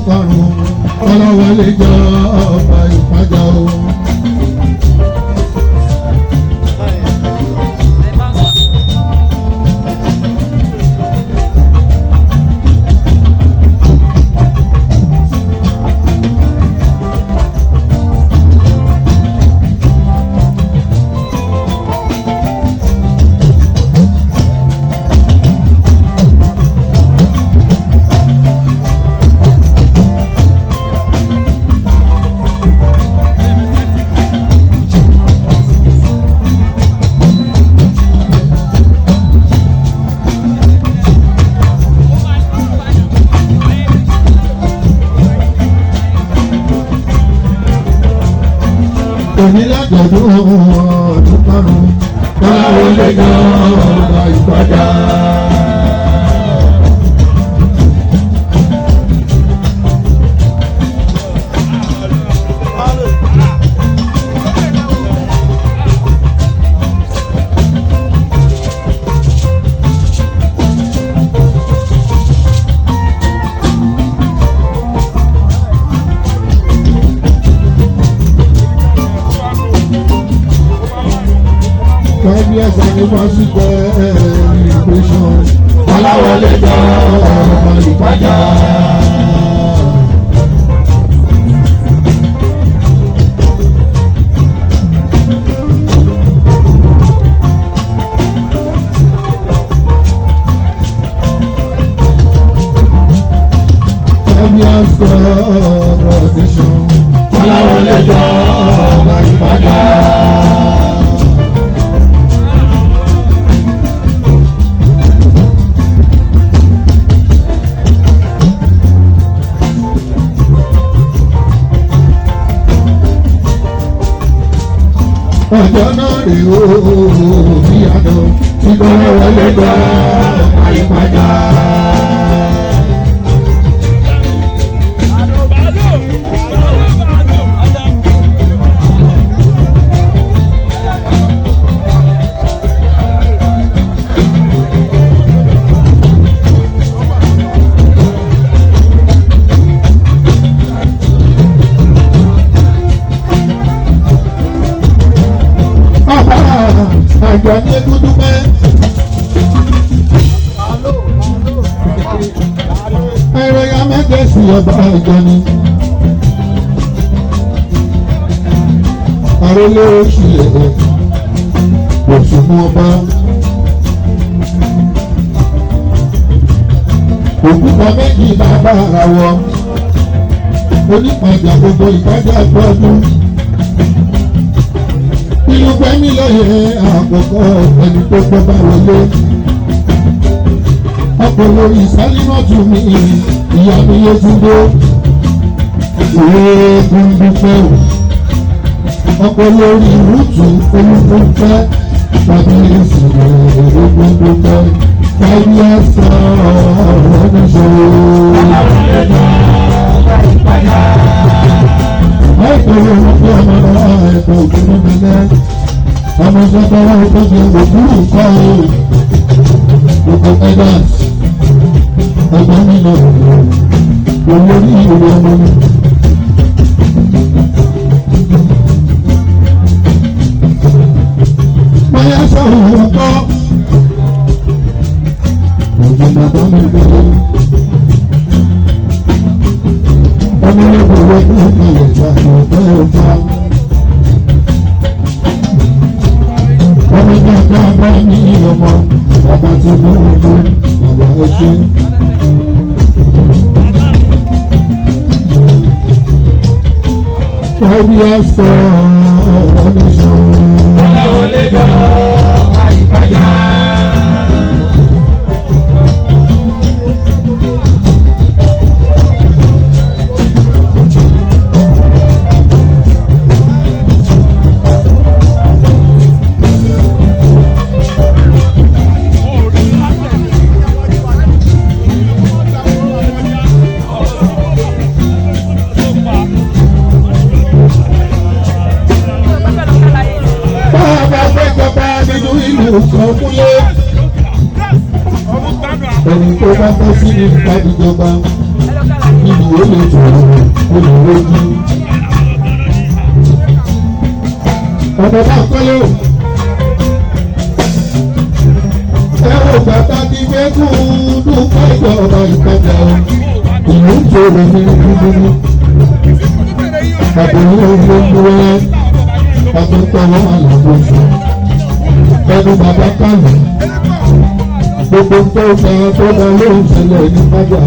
karùn-ún Kọ́láwọlé jọ ọba Ìpájà o. Onílàjọ̀dún ọdún karùn-ún Kọ́láwọlé jọ ọba Ìpájà. Yes, I was celebration. Kọ́láwọlé jọ ọba Ìpájà. Yes, celebration. Kọ́láwọlé jọ ọba Ìpájà. Ọjọ́ náà rè ó bí àná tí Kọ́láwọlé jọ ọba Ìpájà. Àjọ ní dúdú pẹ́. Ẹ̀rọ ya mẹ́tẹ̀ẹ̀sì ọba àjọ ni. Àrólé oṣù ẹ̀rọ oṣù mú ọba. Òkúta méjì bàbá ara wọ. Onípàjà gbogbo Ìpájà gbọ́dún. Inú gbẹ́mí lóye àkọ́kọ́ ẹni tó gbọ́ bá wọlé. Ọkọ̀ lórí Sálímọ́tù mi, ìyá mi yé túndé. Eégún dúpẹ́ o. Ọkọ̀ lórí Rúùtù Olúfúnfẹ́ tàbí ìsìnkú eégún dúpẹ́. Káyé sọ ọ̀rọ̀ níṣòro. Kọ́láwọlé jọ ọba Ìpájà. Ẹ̀kọ́ ló ń fi ọmọ náà ẹ̀kọ́ òkúrú mi lẹ́. Ọmọ ìjọba wọn kò fi òkúrú kọ́ o. Gbogbo ẹgbẹ́ ẹgbẹ́ mi lọ olórí ìwé ọmọ mi. Bóyá sọ̀rọ̀ wọn kọ́. Òjò bàbá mi bẹ̀rẹ̀. Ọmọ ẹgbẹ́ ìwé tó ń bá ìyẹ̀ta ọ̀fẹ́ ọ̀fà. Ọmọ ẹgbẹ́ bá ní ọmọ bàbá tí mo ń gbé bàbá ẹgbẹ́. Ọbí ẹsẹ̀ ọ̀rọ̀ sọ̀rọ̀. Kọ́láwọlé jọ ọba Ìpájà. Kan múlé ẹni tó bá fẹ́ sí ní ìpàdéjọba níbi ó lè tòrò ó lè lójú. ọ̀dọ̀ bá kọ́lé o. ẹ wò bàtà ti fẹ́ kú dúpẹ́ ìjọba ìtajà o. ìlú ń tòrò ní ìdúró. bàbá ìlú ń gbé bàbá tọwọ́ àlàbòsù. ẹnu bàbá kánú. gbogbo tó fẹ́ tó dá lóhùn ṣẹlẹ̀ ní bàbá.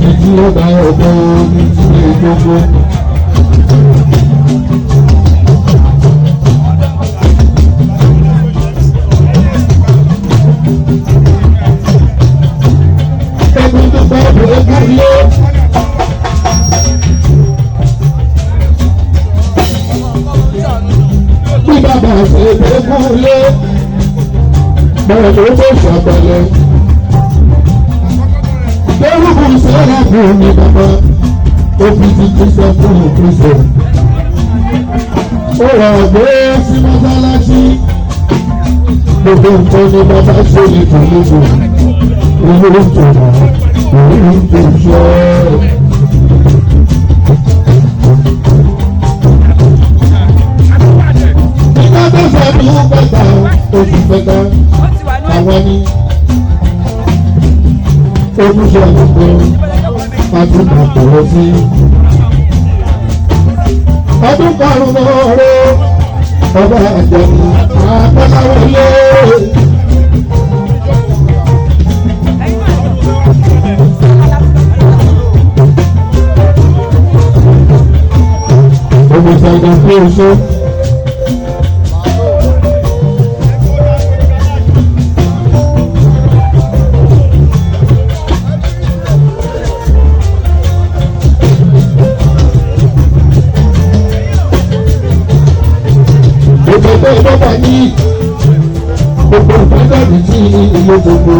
ìdí ọ̀dà ọ̀dọ́ ní ìdílé gbogbo. ẹgbẹ́ tó bá ọ̀dọ̀ ẹgbẹ́ lé. bí bàbá ṣe ẹgbẹ́ lé. bẹ̀rẹ̀ ló bó ṣàbẹ̀lẹ̀. lórúkú sẹ́yà fún mi bàbá. ó fi ti kíṣẹ́ fún ìpèsè. ó rà ọ̀gbẹ́ sí mọ́sálásí. gbogbo nǹkan ni bàbá ṣe lè tó lóko. ilé ìtura ilé ìtura. nígbà tó fẹ́ẹ́ pẹ́ta oṣù pẹ́ta àwọn ní ojúṣe àgbègbè àti àpòrò sí. ọdún karùn-ún ọ̀rẹ́ ọba àjẹmí àpẹ́láwọlé. Olùsọ̀dọ̀ fún oṣù. Òṣèlú ìjọba ní gbogbo ìpínlẹ̀ tí ilé gbogbo.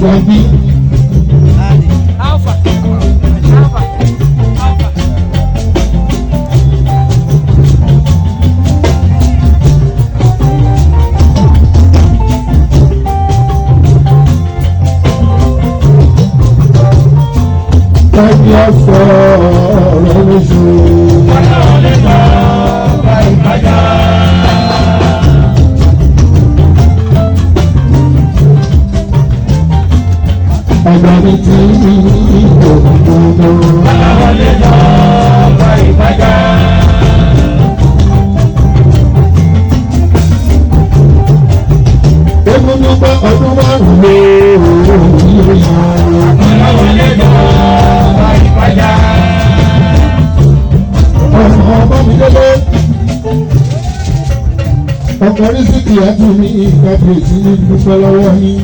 Gandhi. Alpha. Thank you for Agbani tí ìgbòho. Aláwọlé lọ bá ìbàjá. Egun ní pé ọdún márùn-ún ló yíyọ. Aláwọlé lọ bá ìbàjá. Ọmọ Bámidélé. Ọkùnrin sì kìí àti ní ìgbàgbèsí ní dúpẹ́ lọ́wọ́ yín.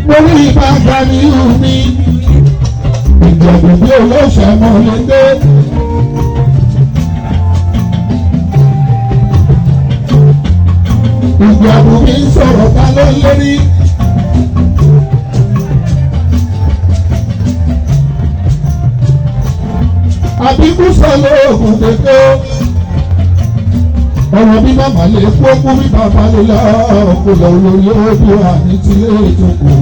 Lórí ìbága ní omi, ìjọ̀bù bí olóṣèmọ̀ lè dé. Ìjọ̀bù mi ń sọ̀rọ̀ ta ló lérí. Àbíkú sọ lóògùn kékeré. Ọ̀rọ̀ bí màmá lè kú ókú bí bàbá lè lọ ọ̀pọ̀lọ̀ olórí òbí wa ní tilé ìjókòó.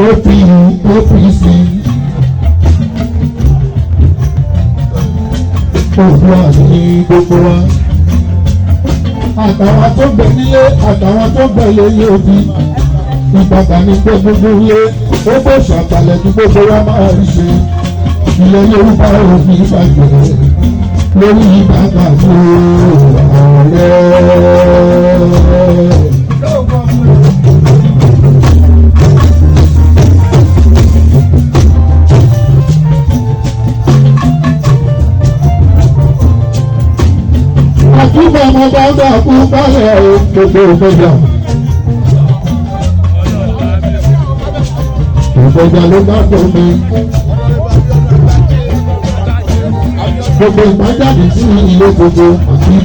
OPC òbí wa ní gbogbo wa. Àtàwọn tó gbẹ nílé àtàwọn tó gbẹ lórí òbí. Ìbàdàn ní pé gbogbo ilé ó bó ṣàtàlẹ̀ ní gbogbo wa máa ń ṣe. Ilẹ̀ Yorùbá òbí bàjẹ́. Lórí bàbá mi ọ̀rẹ́. bá gbà kú bálẹ̀ o gbogbo ìgbẹ́jà. Ìgbẹ́jà ló bá tó mi. Gbogbo ìgbàjáde sí ilé gbogbo àti